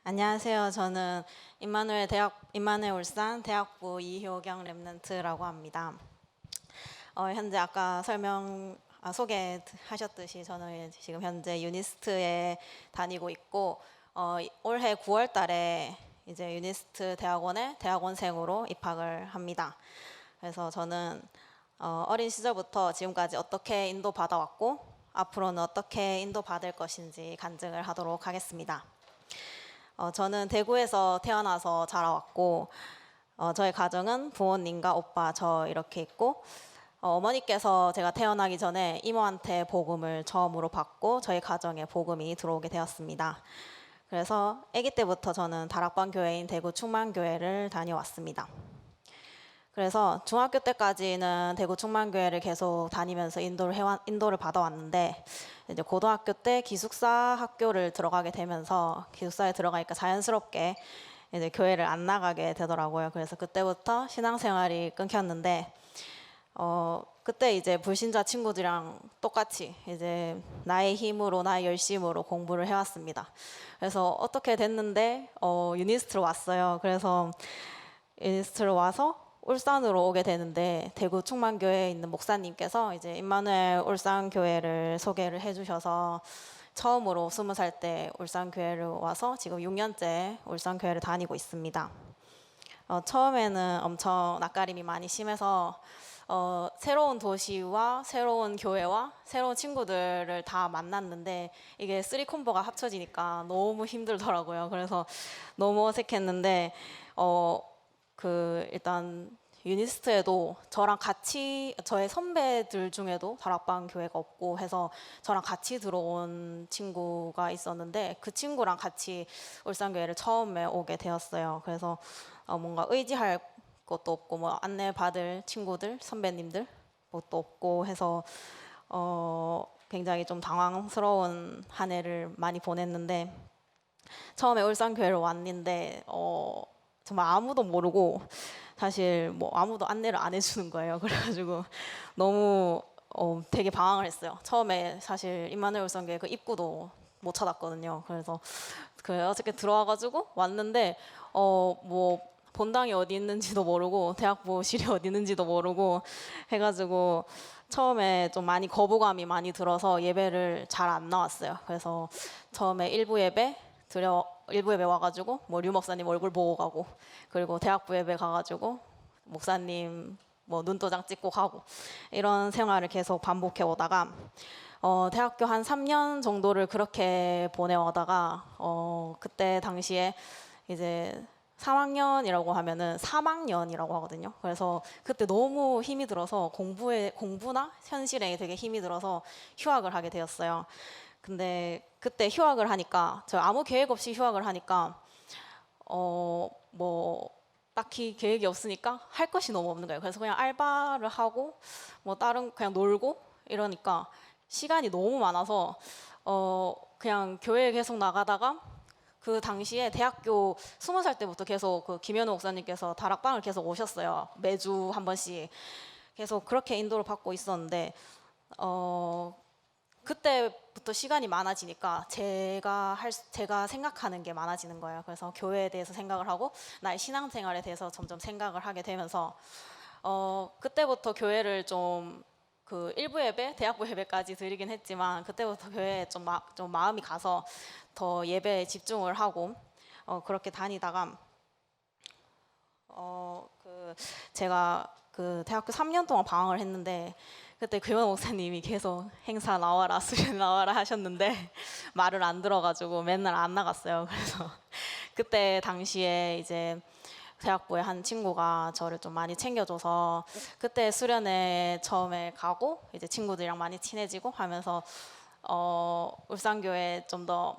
안녕하세요. 저는 임마누엘 울산 대학부 이효경 랩런트라고 합니다. 현재 아까 소개하셨듯이 저는 지금 현재 유니스트에 다니고 있고 올해 9월 달에 이제 유니스트 대학원에 대학원생으로 입학을 합니다. 그래서 저는 어린 시절부터 지금까지 어떻게 인도받아왔고 앞으로는 어떻게 인도받을 것인지 간증을 하도록 하겠습니다. 저는 대구에서 태어나서 자라왔고 저희 가정은 부모님과 오빠 저 이렇게 있고 어머니께서 제가 태어나기 전에 이모한테 복음을 처음으로 받고 저희 가정에 복음이 들어오게 되었습니다. 그래서 아기 때부터 저는 다락방 교회인 대구 충만교회를 다녀왔습니다. 그래서 중학교 때까지는 대구 충만교회를 계속 다니면서 인도를 받아왔는데 이제 고등학교 때 기숙사 학교를 들어가게 되면서 기숙사에 들어가니까 자연스럽게 이제 교회를 안 나가게 되더라고요. 그래서 그때부터 신앙생활이 끊겼는데 그때 이제 불신자 친구들이랑 똑같이 이제 나의 힘으로 나의 열심으로 공부를 해왔습니다. 그래서 어떻게 됐는데 유니스트로 왔어요. 그래서 유니스트로 와서 울산으로 오게 되는데 대구 충만교회에 있는 목사님께서 이제 임마누엘 울산교회를 소개를 해주셔서 처음으로 20살 때 울산교회를 와서 지금 6년째 울산교회를 다니고 있습니다. 처음에는 엄청 낯가림이 많이 심해서 새로운 도시와 새로운 교회와 새로운 친구들을 다 만났는데 이게 3콤보가 합쳐지니까 너무 힘들더라고요. 그래서 너무 어색했는데 일단 유니스트에도 저랑 같이 저의 선배들 중에도 다락방 교회가 없고 해서 저랑 같이 들어온 친구가 있었는데 그 친구랑 같이 울산교회를 처음에 오게 되었어요. 그래서 뭔가 의지할 것도 없고 뭐 안내받을 친구들 선배님들 것도 없고 해서 굉장히 좀 당황스러운 한 해를 많이 보냈는데 처음에 울산교회를 왔는데 정말 아무도 모르고 사실 뭐 아무도 안내를 안 해주는 거예요. 그래가지고 너무 되게 방황을 했어요. 처음에 사실 임마누엘 울산교회 그 입구도 못 찾았거든요. 그래서 어떻게 들어와가지고 왔는데 뭐 본당이 어디 있는지도 모르고 대학부실이 어디 있는지도 모르고 해가지고 처음에 좀 많이 거부감이 많이 들어서 예배를 잘 안 나왔어요. 그래서 처음에 일부 예배 와가지고 뭐 류 목사님 얼굴 보고 가고 그리고 대학부 예배 가가지고 목사님 뭐 눈도장 찍고 가고 이런 생활을 계속 반복해 오다가 대학교 한 3년 정도를 그렇게 보내오다가 그때 당시에 이제 3학년이라고 하면은 3학년이라고 하거든요. 그래서 그때 너무 힘이 들어서 공부나 현실에 되게 힘이 들어서 휴학을 하게 되었어요. 근데 그때 휴학을 하니까 저 아무 계획 없이 휴학을 하니까 뭐 딱히 계획이 없으니까 할 것이 너무 없는 거예요. 그래서 그냥 알바를 하고 뭐 다른 그냥 놀고 이러니까 시간이 너무 많아서 그냥 교회에 계속 나가다가 그 당시에 대학교 20살 때부터 계속 그 김현우 목사님께서 다락방을 계속 오셨어요. 매주 한 번씩 계속 그렇게 인도를 받고 있었는데 그때부터 시간이 많아지니까 제가 생각하는 게 많아지는 거예요. 그래서 교회에 대해서 생각을 하고 나의 신앙생활에 대해서 점점 생각을 하게 되면서 그때부터 교회를 좀 그 일부 예배, 대학부 예배까지 드리긴 했지만 그때부터 교회에 좀 마음이 가서 더 예배에 집중을 하고 그렇게 다니다가 제가 그 대학교 3년 동안 방황을 했는데 그때 규현 목사님이 계속 행사 나와라 수련 나와라 하셨는데 말을 안 들어가지고 맨날 안 나갔어요. 그래서 그때 당시에 이제 대학부의 한 친구가 저를 좀 많이 챙겨줘서 그때 수련회 처음에 가고 이제 친구들이랑 많이 친해지고 하면서 울산교회 좀 더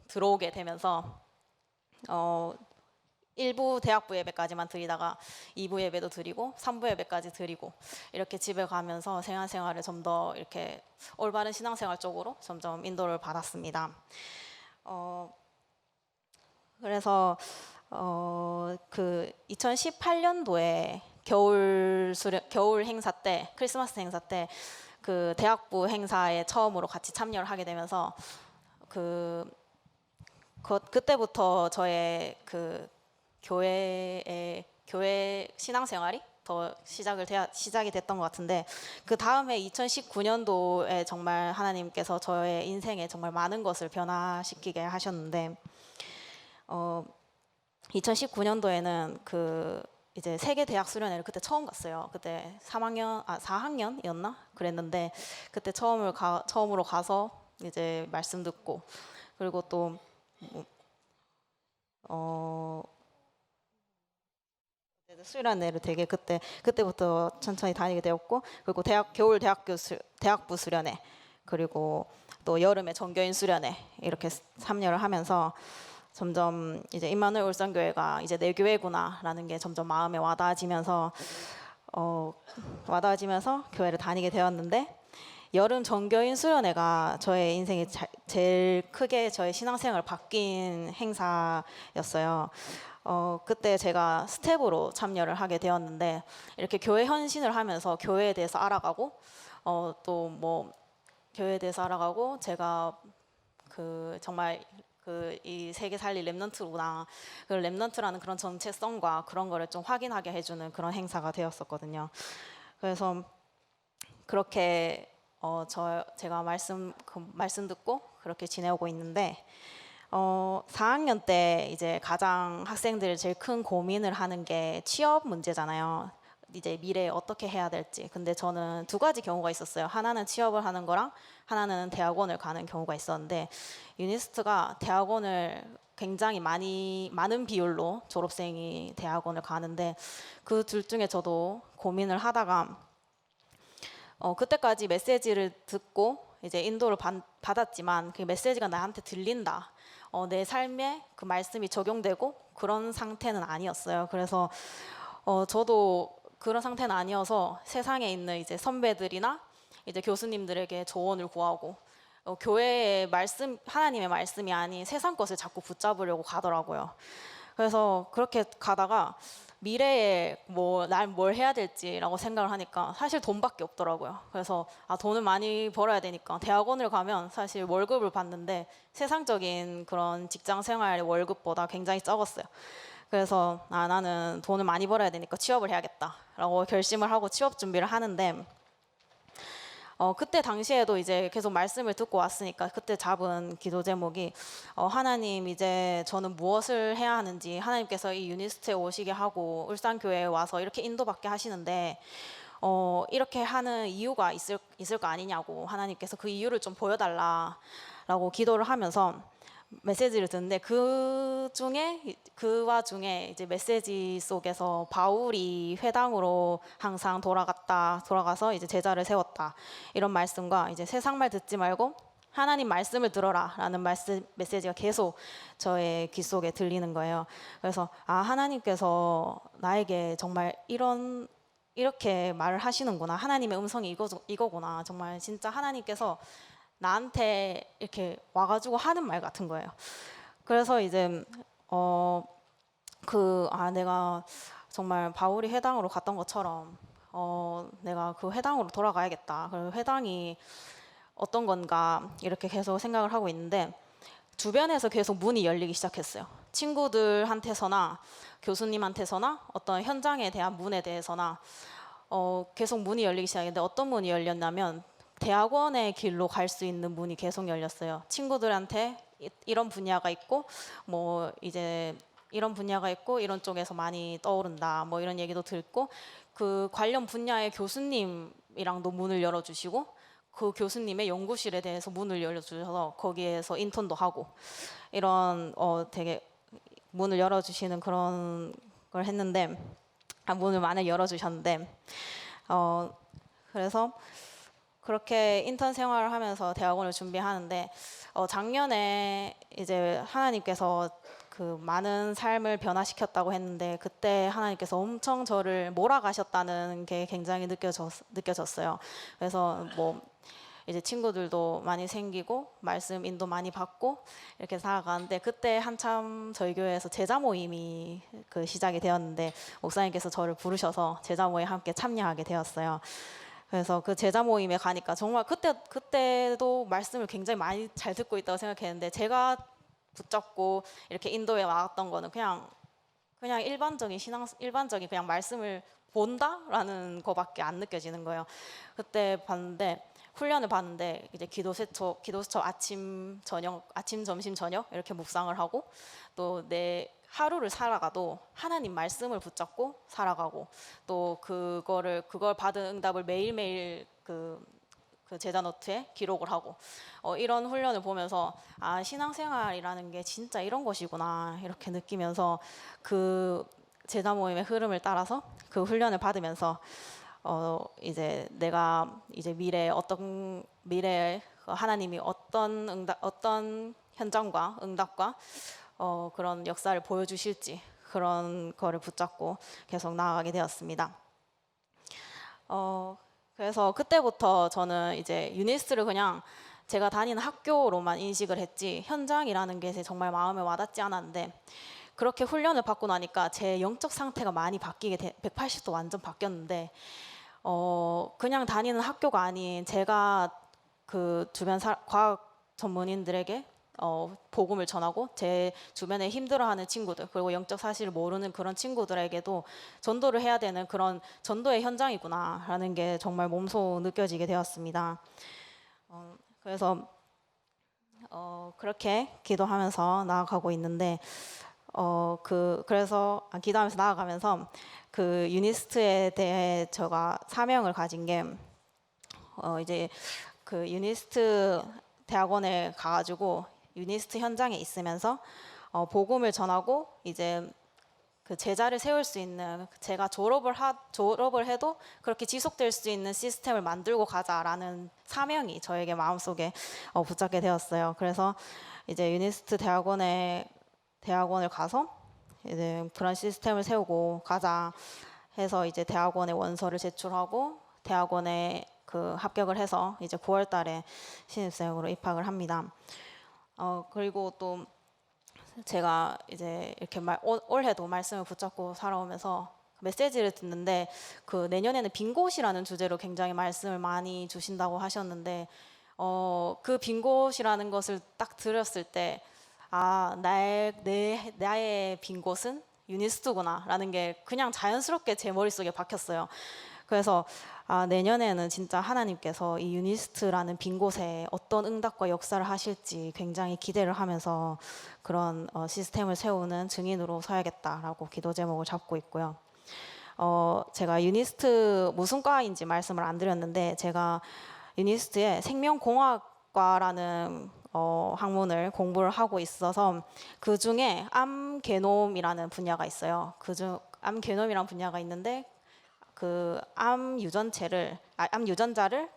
들어오게 되면서 일부 대학부 예배까지만 드리다가 2부 예배도 드리고 3부 예배까지 드리고 이렇게 집에 가면서 생활을 좀 더 이렇게 올바른 신앙생활 쪽으로 점점 인도를 받았습니다. 그래서 그 2018년도에 겨울 행사 때 크리스마스 행사 때 그 대학부 행사에 처음으로 같이 참여를 하게 되면서 그때부터 저의 그 교회 신앙생활이 더 시작이 됐던 것 같은데, 그 다음에 2019년도에 정말 하나님께서 저의 인생에 정말 많은 것을 변화시키게 하셨는데, 2019년도에는 그 이제 세계 대학 수련회를 그때 처음 갔어요. 그때 4학년이었나 그랬는데, 그때 처음으로 가서 이제 말씀 듣고, 그리고 또 수련회를 되게 그때부터 천천히 다니게 되었고, 그리고 겨울 대학부 수련회, 그리고 또 여름에 전교인 수련회 이렇게 참여를 하면서 점점 이제 임마누엘 울산교회가 이제 내 교회구나라는 게 점점 마음에 와닿아지면서 교회를 다니게 되었는데, 여름 전교인 수련회가 저의 인생에 제일 크게 저의 신앙생활을 바뀐 행사였어요. 그때 제가 스텝으로 참여를 하게 되었는데, 이렇게 교회 헌신을 하면서 교회에 대해서 알아가고, 또 뭐 교회에 대해서 알아가고, 제가 그 정말 이 세계 살릴 렘넌트구나, 그 렘넌트라는 그런 정체성과 그런 거를 좀 확인하게 해주는 그런 행사가 되었었거든요. 그래서 그렇게 제가 말씀 듣고 그렇게 지내오고 있는데, 4학년 때 이제 가장 학생들이 제일 큰 고민을 하는 게 취업 문제잖아요. 이제 미래에 어떻게 해야 될지. 근데 저는 두 가지 경우가 있었어요. 하나는 취업을 하는 거랑 하나는 대학원을 가는 경우가 있었는데, 유니스트가 대학원을 굉장히 많은 비율로 졸업생이 대학원을 가는데, 그 둘 중에 저도 고민을 하다가 그때까지 메시지를 듣고 이제 인도를 받았지만 그 메시지가 나한테 들린다, 내 삶에 그 말씀이 적용되고 그런 상태는 아니었어요. 그래서 저도 그런 상태는 아니어서 세상에 있는 이제 선배들이나 이제 교수님들에게 조언을 구하고, 교회의 말씀, 하나님의 말씀이 아닌 세상 것을 자꾸 붙잡으려고 가더라고요. 그래서 그렇게 가다가 미래에 날 뭘 해야 될지라고 생각을 하니까 사실 돈밖에 없더라고요. 그래서 돈을 많이 벌어야 되니까 대학원을 가면 사실 월급을 받는데 세상적인 그런 직장 생활의 월급보다 굉장히 적었어요. 그래서 나는 돈을 많이 벌어야 되니까 취업을 해야겠다라고 결심을 하고 취업 준비를 하는데, 그때 당시에도 이제 계속 말씀을 듣고 왔으니까 그때 잡은 기도 제목이 하나님, 이제 저는 무엇을 해야 하는지, 하나님께서 이 유니스트에 오시게 하고 울산교회에 와서 이렇게 인도받게 하시는데 이렇게 하는 이유가 있을 거 아니냐고, 하나님께서 그 이유를 좀 보여달라라고 기도를 하면서 메시지를 듣는데, 그 와중에 이제 메시지 속에서 바울이 회당으로 항상 돌아가서 이제 제자를 세웠다, 이런 말씀과 이제 세상 말 듣지 말고 하나님 말씀을 들어라라는 메시지가 계속 저의 귀 속에 들리는 거예요. 그래서 하나님께서 나에게 정말 이렇게 말을 하시는구나, 하나님의 음성이 이거구나, 정말 진짜 하나님께서 나한테 이렇게 와가지고 하는 말 같은 거예요. 그래서 이제 내가 정말 바울이 회당으로 갔던 것처럼 내가 그 회당으로 돌아가야겠다. 그리고 회당이 어떤 건가 이렇게 계속 생각을 하고 있는데, 주변에서 계속 문이 열리기 시작했어요. 친구들한테서나 교수님한테서나 어떤 현장에 대한 문에 대해서나 계속 문이 열리기 시작했는데, 어떤 문이 열렸냐면 대학원의 길로 갈 수 있는 문이 계속 열렸어요. 친구들한테 이런 분야가 있고 이제 이런 분야가 있고 이런 쪽에서 많이 떠오른다, 이런 얘기도 듣고, 그 관련 분야의 교수님이랑도 문을 열어주시고, 그 교수님의 연구실에 대해서 문을 열어주셔서 거기에서 인턴도 하고, 이런 되게 문을 열어주시는 그런 걸 했는데, 문을 많이 열어주셨는데, 그래서 그렇게 인턴 생활을 하면서 대학원을 준비하는데, 작년에 이제 하나님께서 그 많은 삶을 변화시켰다고 했는데, 그때 하나님께서 엄청 저를 몰아가셨다는 게 굉장히 느껴졌어요. 그래서 이제 친구들도 많이 생기고 말씀 인도 많이 받고 이렇게 살아가는데, 그때 한참 저희 교회에서 제자 모임이 시작이 되었는데, 목사님께서 저를 부르셔서 제자 모임에 함께 참여하게 되었어요. 그래서 그 제자 모임에 가니까 정말 그때도 말씀을 굉장히 많이 잘 듣고 있다고 생각했는데, 제가 붙잡고 이렇게 인도에 와왔던 거는 그냥 일반적인 그냥 말씀을 본다라는 거밖에 안 느껴지는 거예요. 그때 봤는데 훈련을 봤는데 이제 기도수첩 아침 점심 저녁 이렇게 묵상을 하고 또 내 하루를 살아가도 하나님 말씀을 붙잡고 살아가고 또 그걸 받은 응답을 매일매일 그 제자 노트에 기록을 하고 이런 훈련을 보면서 아, 신앙생활이라는 게 진짜 이런 것이구나 이렇게 느끼면서 그 제자 모임의 흐름을 따라서 그 훈련을 받으면서 이제 내가 이제 미래에 하나님이 어떤 현장과 응답과 그런 역사를 보여주실지 그런 거를 붙잡고 계속 나아가게 되었습니다. 그래서 그때부터 저는 이제 유니스트를 그냥 제가 다니는 학교로만 인식을 했지 현장이라는 게 정말 마음에 와닿지 않았는데 그렇게 훈련을 받고 나니까 제 영적 상태가 많이 180도 완전 바뀌었는데 그냥 다니는 학교가 아닌 제가 그 주변 과학 전문인들에게 복음을 전하고 제 주변에 힘들어하는 친구들 그리고 영적 사실을 모르는 그런 친구들에게도 전도를 해야 되는 그런 전도의 현장이구나라는 게 정말 몸소 느껴지게 되었습니다. 그래서 그렇게 기도하면서 나아가고 있는데 그래서 기도하면서 나아가면서 그 유니스트에 대해 제가 사명을 가진 게 이제 그 유니스트 대학원에 가가지고 유니스트 현장에 있으면서 복음을 전하고 이제 그 제자를 세울 수 있는 제가 졸업을 해도 그렇게 지속될 수 있는 시스템을 만들고 가자라는 사명이 저에게 마음속에 붙잡게 되었어요. 그래서 이제 유니스트 대학원을 가서 이제 그런 시스템을 세우고 가자 해서 이제 대학원에 원서를 제출하고 대학원에 그 합격을 해서 이제 9월 달에 신입생으로 입학을 합니다. 그리고 또 제가 이제 이렇게 올해도 말씀을 붙잡고 살아오면서 메시지를 듣는데 그 내년에는 빈 곳이라는 주제로 굉장히 말씀을 많이 주신다고 하셨는데 그 빈 곳이라는 것을 딱 들었을 때 아, 나의 빈 곳은 유니스트구나라는 게 그냥 자연스럽게 제 머릿속에 박혔어요. 그래서 내년에는 진짜 하나님께서 이 유니스트라는 빈 곳에 어떤 응답과 역사를 하실지 굉장히 기대를 하면서 그런 시스템을 세우는 증인으로 서야겠다라고 기도 제목을 잡고 있고요. 제가 유니스트 무슨 과인지 말씀을 안 드렸는데 제가 유니스트의 생명공학과라는 학문을 공부를 하고 있어서 그 중에 암게놈이라는 분야가 있어요. 암게놈이라는 분야가 있는데 그 암 유전자를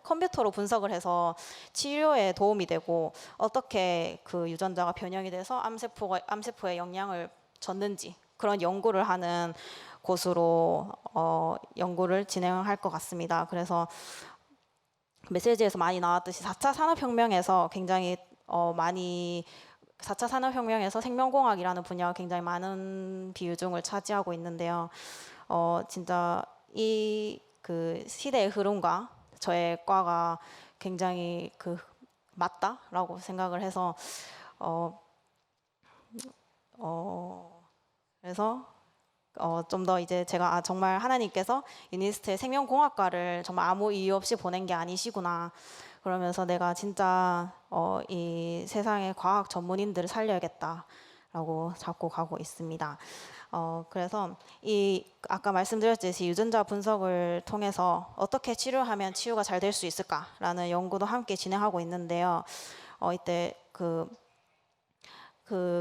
컴퓨터로 분석을 해서 치료에 도움이 되고 어떻게 그 유전자가 변형이 돼서 암세포에 영향을 줬는지 그런 연구를 하는 곳으로 연구를 진행할 것 같습니다. 그래서 메시지에서 많이 나왔듯이 4차 산업혁명에서 굉장히 4차 산업혁명에서 생명공학이라는 분야가 굉장히 많은 비중을 차지하고 있는데요. 진짜 이 그 시대의 흐름과 저의 과가 굉장히 맞다라고 생각을 해서 그래서 좀 더 이제 제가 정말 하나님께서 유니스트의 생명공학과를 정말 아무 이유 없이 보낸 게 아니시구나. 그러면서 내가 진짜 이 세상의 과학 전문인들을 살려야겠다라고 잡고 가고 있습니다. 그래서 아까 말씀드렸듯이 유전자 분석을 통해서 어떻게 치료하면 치유가 잘 될 수 있을까라는 연구도 함께 진행하고 있는데요. 이때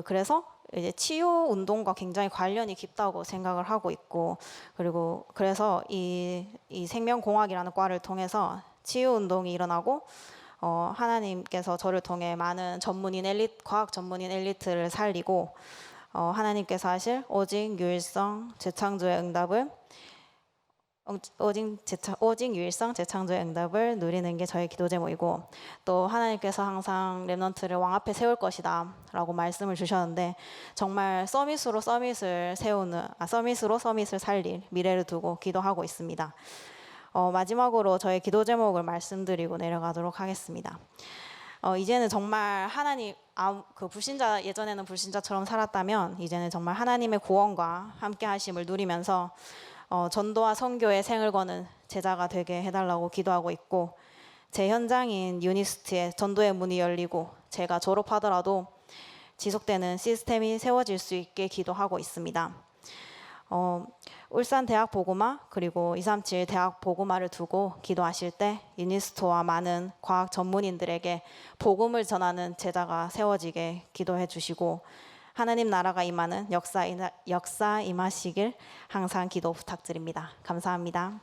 그래서 이제 치유 운동과 굉장히 관련이 깊다고 생각을 하고 있고 그리고 그래서 이 생명공학이라는 과를 통해서 치유 운동이 일어나고 하나님께서 저를 통해 많은 과학 전문인 엘리트를 살리고 하나님께서 하실 오직 유일성 재창조의 응답을 누리는 게 저의 기도 제목이고 또 하나님께서 항상 렘넌트를 왕 앞에 세울 것이다 라고 말씀을 주셨는데 정말 서밋으로 서밋을 살릴 미래를 두고 기도하고 있습니다. 마지막으로 저의 기도 제목을 말씀드리고 내려가도록 하겠습니다. 이제는 정말 하나님 그 불신자 예전에는 불신자처럼 살았다면 이제는 정말 하나님의 구원과 함께 하심을 누리면서 전도와 선교의 생을 거는 제자가 되게 해달라고 기도하고 있고 제 현장인 유니스트에 전도의 문이 열리고 제가 졸업하더라도 지속되는 시스템이 세워질 수 있게 기도하고 있습니다. 울산 대학 보고마 그리고 237 대학 보고마를 두고 기도하실 때 유니스트와 많은 과학 전문인들에게 복음을 전하는 제자가 세워지게 기도해 주시고 하나님 나라가 임하는 역사 임하시길 항상 기도 부탁드립니다. 감사합니다.